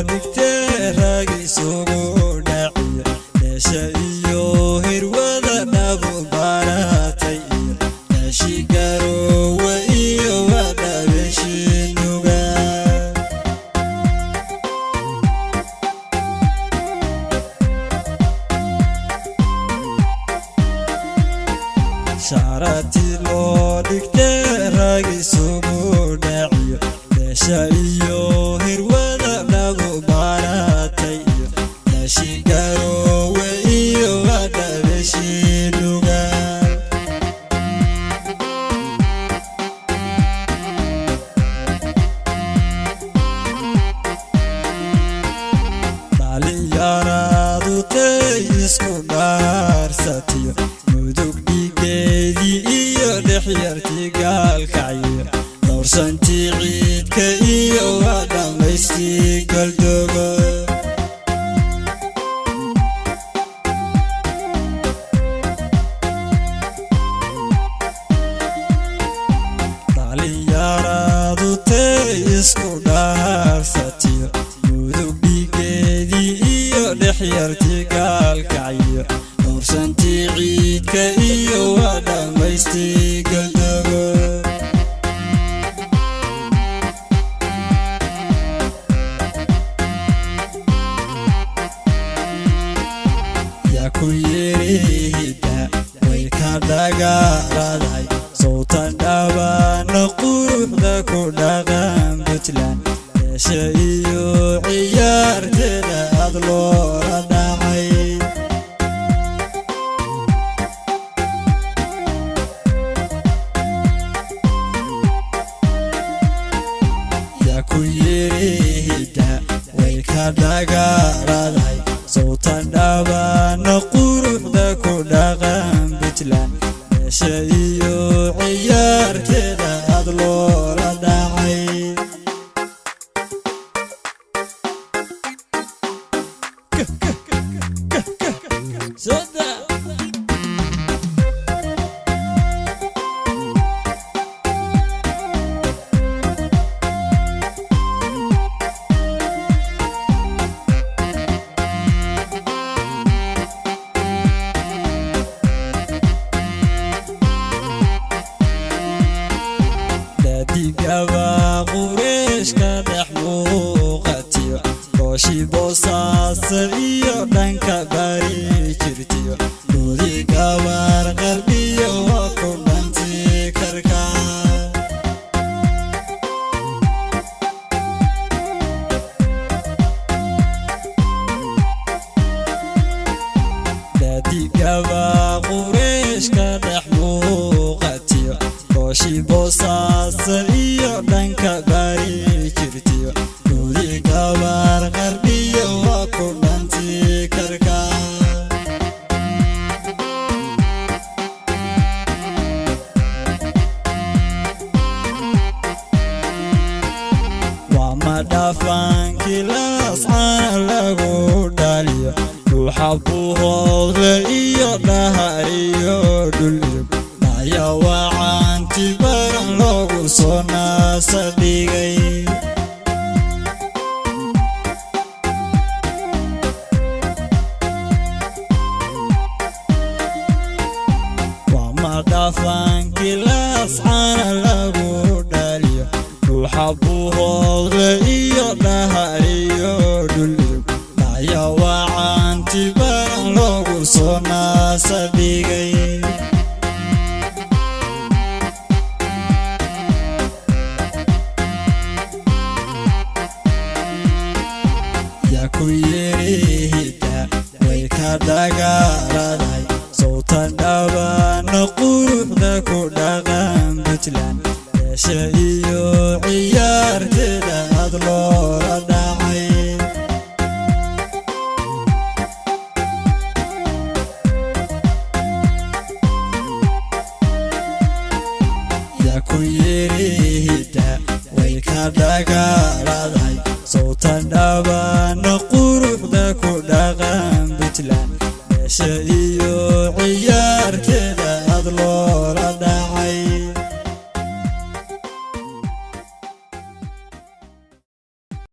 dikteeragi sugu dhaciyo meesha iyo hirwada dhabu baratay meeshi garowe iyo wadhabeshinuga sharati loo dikteeragi sugu dhaciyo meesha iyo hirwada dhabu baratay meeshi garowe iyo wadhabeshinuga dhalinyaradu tay isku dhaarsatiyo mudug dhigeedii iyo dhexyartii gaalkacyo doorsantii ciidka iyo waa dhammaystii galdogo dhalinyaradu tay isku dhaarsatiyo mudug dhigeedii iyo dhexyartii gaalkacyo doorsantii ciidka iyo waa dhammaystii galdogo kuyirihida way ka dhagaaraday sawtan dhabaana quruxda ku dhaqan Puntland meesha iyo ciyaarteeda aad loola dhacay yaa kuyirihida way ka dhagaaraday sawtan dhabaana quruxda ku dhaqan Puntland meesha iyo ciyaarteeda aad loola dhacay digaba qureeshka dhex muuqatiyo gooshi boosaasa iyo dhanka bari jirtiyo doodi gabar qalbiyo waa ku dhantii karka digaba qureeshka dhex muuqatiyo gooshi boosaasa iyo dhanka bari jirtiyo doodi gabar qalbiyo waa ku dhantii karka waa madhafaankii laascana lagu dhaliyo ruuxa buuhoodle iyo dhahariyo dhulyo dhaya wacaanti baran loogu soo naasa dhigay waa madhafaankii laascana lagu dhaliyo ruuxa buuhoodle iyo dhahariyo dhulyo dhaya wacaanti baran loogu soo naasa dhigay kuyirihida way ka dhagaaraday sawtan dhabaana quruxda ku dhaqan Puntland meesha iyo ciyaarteeda aad loola dhacay yaa kuyirihida way ka dhagaaraday sawtan dhabaana